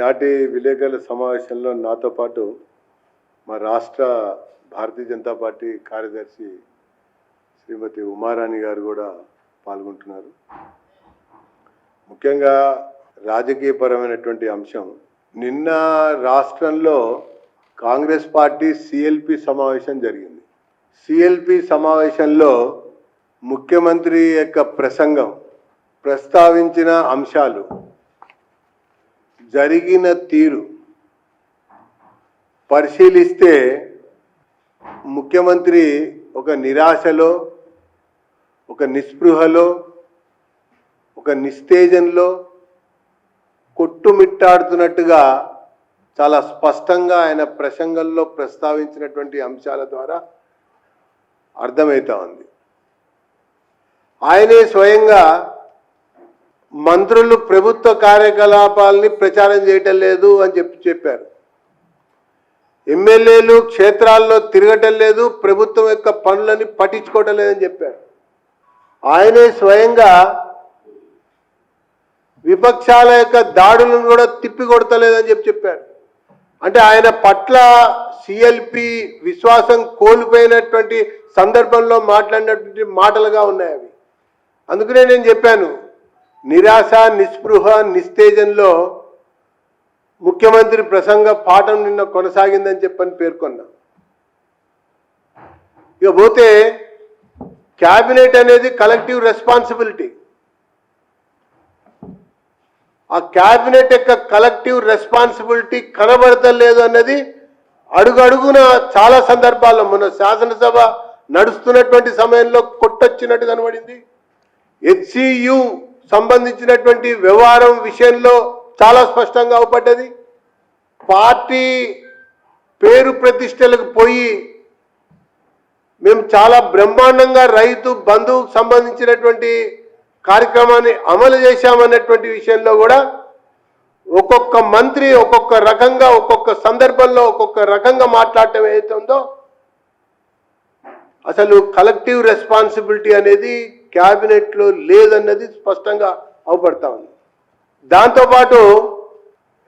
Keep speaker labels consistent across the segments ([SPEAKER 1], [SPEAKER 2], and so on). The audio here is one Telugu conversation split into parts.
[SPEAKER 1] ఈనాటి విలేకరుల సమావేశంలో నాతో పాటు మా రాష్ట్ర భారతీయ జనతా పార్టీ కార్యదర్శి శ్రీమతి ఉమారాణి గారు కూడా పాల్గొంటున్నారు. ముఖ్యంగా రాజకీయపరమైనటువంటి అంశం, నిన్న రాష్ట్రంలో కాంగ్రెస్ పార్టీ సిఎల్పి సమావేశం జరిగింది. సిఎల్పి సమావేశంలో ముఖ్యమంత్రి యొక్క ప్రసంగం, ప్రస్తావించిన అంశాలు, జరిగిన తీరు పరిశీలిస్తే ముఖ్యమంత్రి ఒక నిరాశలో, ఒక నిస్పృహలో, ఒక నిస్తేజంలో కొట్టుమిట్టాడుతున్నట్టుగా చాలా స్పష్టంగా ఆయన ప్రసంగంలో ప్రస్తావించినటువంటి అంశాల ద్వారా అర్థమవుతా ఉంది. ఆయనే స్వయంగా మంత్రులు ప్రభుత్వ కార్యకలాపాలని ప్రచారం చేయటం లేదు అని చెప్పారు. ఎమ్మెల్యేలు క్షేత్రాల్లో తిరగటం లేదు, ప్రభుత్వం యొక్క పనులని పట్టించుకోవటం లేదని చెప్పారు. ఆయనే స్వయంగా విపక్షాల యొక్క దాడులను కూడా తిప్పికొడతలేదని చెప్పారు. అంటే ఆయన పట్ల సిఎల్పి విశ్వాసం కోల్పోయినటువంటి సందర్భంలో మాట్లాడినటువంటి మాటలుగా ఉన్నాయి అవి. అందుకనే నేను చెప్పాను, నిరాశ, నిస్పృహ, నిస్తేజంలో ముఖ్యమంత్రి ప్రసంగ పాఠం నిన్న కొనసాగిందని చెప్పని పేర్కొన్నా. ఇక పోతే క్యాబినెట్ అనేది కలెక్టివ్ రెస్పాన్సిబిలిటీ. ఆ క్యాబినెట్ యొక్క కలెక్టివ్ రెస్పాన్సిబిలిటీ కనబడతలేదు అన్నది అడుగడుగున చాలా సందర్భాల్లో, మొన్న శాసనసభ నడుస్తున్నటువంటి సమయంలో కొట్టొచ్చినట్టు కనబడింది. హెచ్సియు సంబంధించినటువంటి వ్యవహారం విషయంలో చాలా స్పష్టంగా అవపడ్డది. పార్టీ పేరు ప్రతిష్టలకు పోయి మేము చాలా బ్రహ్మాండంగా రైతు బంధువుకు సంబంధించినటువంటి కార్యక్రమాన్ని అమలు చేశామన్నటువంటి విషయంలో కూడా ఒక్కొక్క మంత్రి ఒక్కొక్క రకంగా, ఒక్కొక్క సందర్భంలో ఒక్కొక్క రకంగా మాట్లాడటం ఏదైతుందో, అసలు కలెక్టివ్ రెస్పాన్సిబిలిటీ అనేది క్యాబినెట్లో లేదన్నది స్పష్టంగా అవపడతా ఉంది. దాంతోపాటు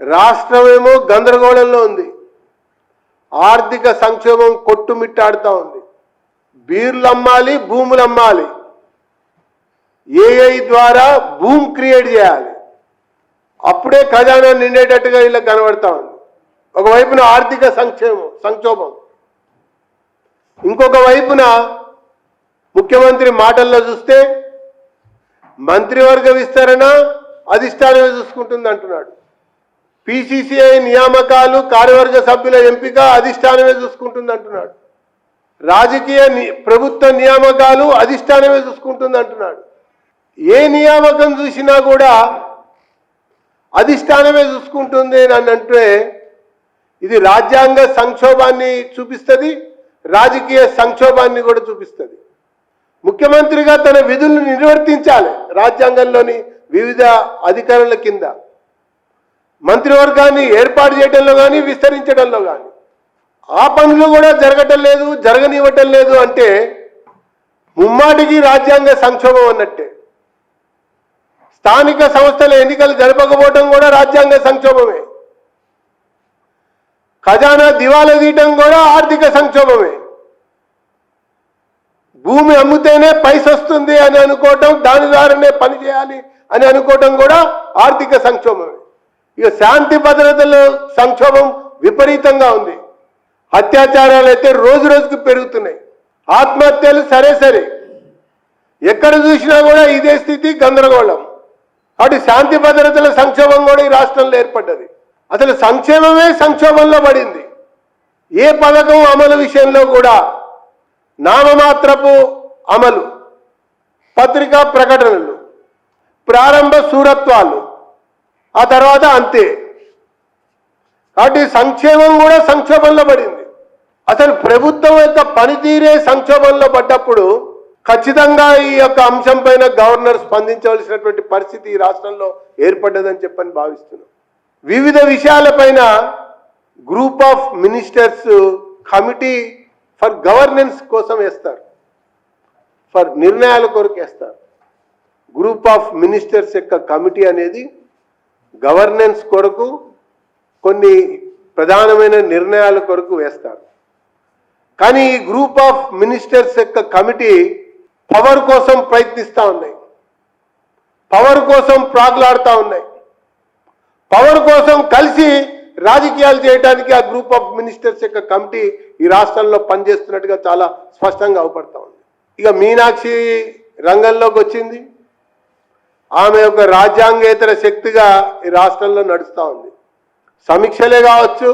[SPEAKER 1] రాష్ట్రమేమో గందరగోళంలో ఉంది, ఆర్థిక సంక్షోభం కొట్టుమిట్టాడుతూ ఉంది. బీర్లు అమ్మాలి, భూములు అమ్మాలి, ఏఐ ద్వారా భూమి క్రియేట్ చేయాలి, అప్పుడే ఖజానా నిండేటట్టుగా ఇలా కనబడతా ఉంది. ఒకవైపున ఆర్థిక సంక్షోభం, ఇంకొక వైపున ముఖ్యమంత్రి మాటల్లో చూస్తే మంత్రివర్గ విస్తరణ అధిష్టానమే చూసుకుంటుంది అంటున్నాడు. పిసిసిఐ నియామకాలు, కార్యవర్గ సభ్యుల ఎంపిక అధిష్టానమే చూసుకుంటుంది అంటున్నాడు. రాజకీయ ప్రభుత్వ నియామకాలు అధిష్టానమే చూసుకుంటుంది అంటున్నాడు. ఏ నియామకం చూసినా కూడా అధిష్టానమే చూసుకుంటుంది అని అంటే ఇది రాజ్యాంగ సంక్షోభాన్ని చూపిస్తుంది, రాజకీయ సంక్షోభాన్ని కూడా చూపిస్తుంది. ముఖ్యమంత్రిగా తన విధులను నిర్వర్తించాలి. రాజ్యాంగంలోని వివిధ అధికారుల కింద మంత్రివర్గాన్ని ఏర్పాటు చేయడంలో కానీ, విస్తరించడంలో కానీ ఆ పనులు కూడా జరగటం లేదు, జరగనివ్వటం లేదు అంటే ముమ్మాటికి రాజ్యాంగ సంక్షోభం అన్నట్టే. స్థానిక సంస్థల ఎన్నికలు జరపకపోవడం కూడా రాజ్యాంగ సంక్షోభమే. ఖజానా దివాలా తీయటం కూడా ఆర్థిక సంక్షోభమే. భూమి అమ్మితేనే పైస వస్తుంది అని అనుకోవటం, దాని ద్వారానే పని చేయాలి అని అనుకోవటం కూడా ఆర్థిక సంక్షోభమే. ఇక శాంతి భద్రతల సంక్షోభం విపరీతంగా ఉంది. అత్యాచారాలు అయితే రోజు రోజుకు పెరుగుతున్నాయి. ఆత్మహత్యలు సరే, ఎక్కడ చూసినా కూడా ఇదే స్థితి, గందరగోళం. కాబట్టి శాంతి భద్రతల సంక్షోభం కూడా ఈ రాష్ట్రంలో ఏర్పడ్డది. అసలు సంక్షేమమే సంక్షోభంలో పడింది. ఏ పథకం అమలు విషయంలో కూడా నామమాత్రపు అమలు, పత్రికా ప్రకటనలు, ప్రారంభ శూరత్వాలు, ఆ తర్వాత అంతే. కాబట్టి సంక్షేమం కూడా సంక్షోభంలో పడింది. అసలు ప్రభుత్వం యొక్క పనితీరే సంక్షోభంలో పడ్డప్పుడు ఖచ్చితంగా ఈ యొక్క అంశం పైన గవర్నర్ స్పందించవలసినటువంటి పరిస్థితి ఈ రాష్ట్రంలో ఏర్పడ్డదని చెప్పని భావిస్తున్నాం. వివిధ విషయాలపైన group of ministers committee for governance కోసం వేస్తారు, ఫర్ నిర్ణయాల కొరకు వేస్తారు. గ్రూప్ ఆఫ్ మినిస్టర్స్ యొక్క కమిటీ అనేది గవర్నెన్స్ కొరకు కొన్ని ప్రధానమైన నిర్ణయాల కొరకు వేస్తారు. కానీ ఈ గ్రూప్ ఆఫ్ మినిస్టర్స్ యొక్క కమిటీ పవర్ కోసం ప్రయత్నిస్తూ ఉన్నాయి, పవర్ కోసం ప్రాగ్లాడుతూ ఉన్నాయి, పవర్ కోసం కలిసి రాజకీయాలు చేయడానికి ఆ గ్రూప్ ఆఫ్ మినిస్టర్స్ యొక్క కమిటీ ఈ రాష్ట్రంలో పనిచేస్తున్నట్టుగా చాలా స్పష్టంగా అవపడతా ఉంది. ఇక మీనాక్షి రంగంలోకి వచ్చింది. ఆమె ఒక రాజ్యాంగేతర శక్తిగా ఈ రాష్ట్రంలో నడుస్తూ ఉంది. సమీక్షలే కావచ్చు,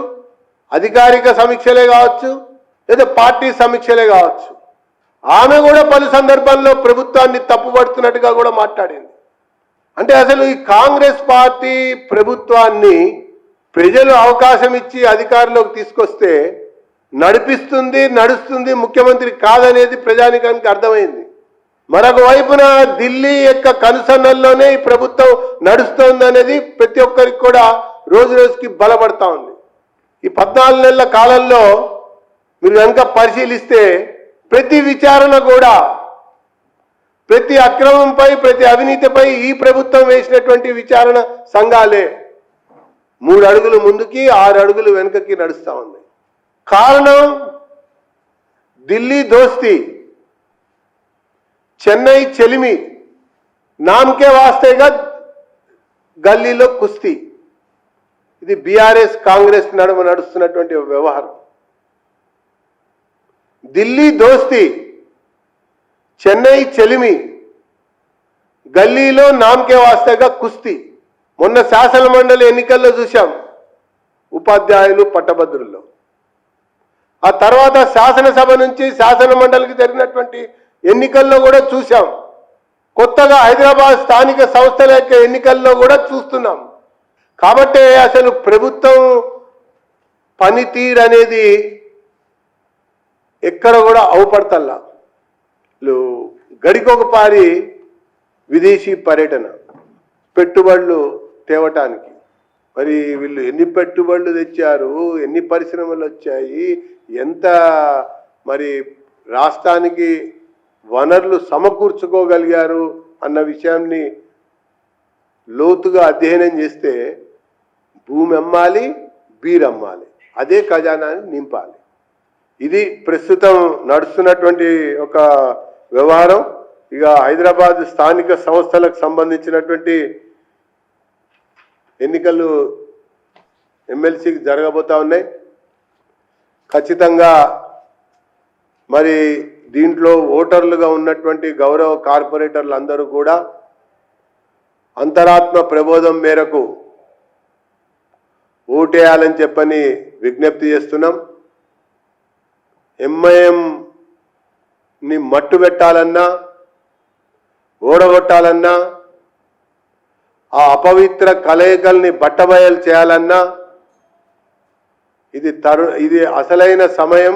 [SPEAKER 1] అధికారిక సమీక్షలే కావచ్చు, లేదా పార్టీ సమీక్షలే కావచ్చు, ఆమె కూడా పలు సందర్భాల్లో ప్రభుత్వాన్ని తప్పుపడుతున్నట్టుగా కూడా మాట్లాడింది. అంటే అసలు ఈ కాంగ్రెస్ పార్టీ ప్రభుత్వాన్ని ప్రజలు అవకాశం ఇచ్చి అధికారంలోకి తీసుకొస్తే నడుస్తుంది, ముఖ్యమంత్రి కాదనేది ప్రజానికానికి అర్థమైంది. మరొక వైపున ఢిల్లీ యొక్క కనుసన్నల్లోనే ఈ ప్రభుత్వం నడుస్తోంది అనేది ప్రతి ఒక్కరికి కూడా రోజు రోజుకి బలపడతా ఉంది. ఈ 14 నెలల కాలంలో మీరు కనుక పరిశీలిస్తే ప్రతి విచారణ కూడా, ప్రతి అక్రమంపై, ప్రతి అవినీతిపై ఈ ప్రభుత్వం వేసినటువంటి విచారణ సంఘాలే 3 అడుగులు ముందుకి 6 అడుగులు వెనుకకి నడుస్తూ ఉంది. కారణం ఢిల్లీ దోస్తీ, చెన్నై చెలిమి, నామకే వాస్తేగా గల్లీలో కుస్తీ. ఇది బీఆర్ఎస్ కాంగ్రెస్ నడుమ నడుస్తున్నటువంటి వ్యవహారం. ఢిల్లీ దోస్తీ, చెన్నై చెలిమి, గల్లీలో నామకే వాస్తేగా కుస్తీ. మొన్న శాసన మండలి ఎన్నికల్లో చూశాం, ఉపాధ్యాయులు పట్టభద్రుల్లో. ఆ తర్వాత శాసనసభ నుంచి శాసన మండలికి జరిగినటువంటి ఎన్నికల్లో కూడా చూశాం. కొత్తగా హైదరాబాద్ స్థానిక సంస్థల యొక్క ఎన్నికల్లో కూడా చూస్తున్నాం. కాబట్టి అసలు ప్రభుత్వం పనితీరు అనేది ఎక్కడ కూడా అవపడతల్లా. గడికొకపారి విదేశీ పర్యటన, పెట్టుబడులు తేవటానికి. మరి వీళ్ళు ఎన్ని పెట్టుబడులు తెచ్చారు, ఎన్ని పరిశ్రమలు వచ్చాయి, ఎంత మరి రాష్ట్రానికి వనరులు సమకూర్చుకోగలిగారు అన్న విషయాన్ని లోతుగా అధ్యయనం చేస్తే భూమి అమ్మాలి, బీరమ్మాలి, అదే ఖజానాన్ని నింపాలి. ఇది ప్రస్తుతం నడుస్తున్నటువంటి ఒక వ్యవహారం. ఇక హైదరాబాద్ స్థానిక సంస్థలకు సంబంధించినటువంటి ఎన్నికలు ఎమ్మెల్సీకి జరగబోతా ఉన్నాయి. ఖచ్చితంగా మరి దీంట్లో ఓటర్లుగా ఉన్నటువంటి గౌరవ కార్పొరేటర్లు అందరూ కూడా అంతరాత్మ ప్రబోధం మేరకు ఓటేయాలని చెప్పని విజ్ఞప్తి చేస్తున్నాం. ఎంఐఎంని మట్టు పెట్టాలన్నా, ఓడగొట్టాలన్నా, ఆ అపవిత్ర కలయికల్ని బట్టబయలు చేయాలన్నా ఇది అసలైన సమయం.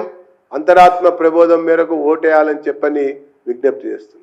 [SPEAKER 1] అంతరాత్మ ప్రబోధం మేరకు ఓటేయాలని చెప్పని విజ్ఞప్తి చేస్తున్నాం.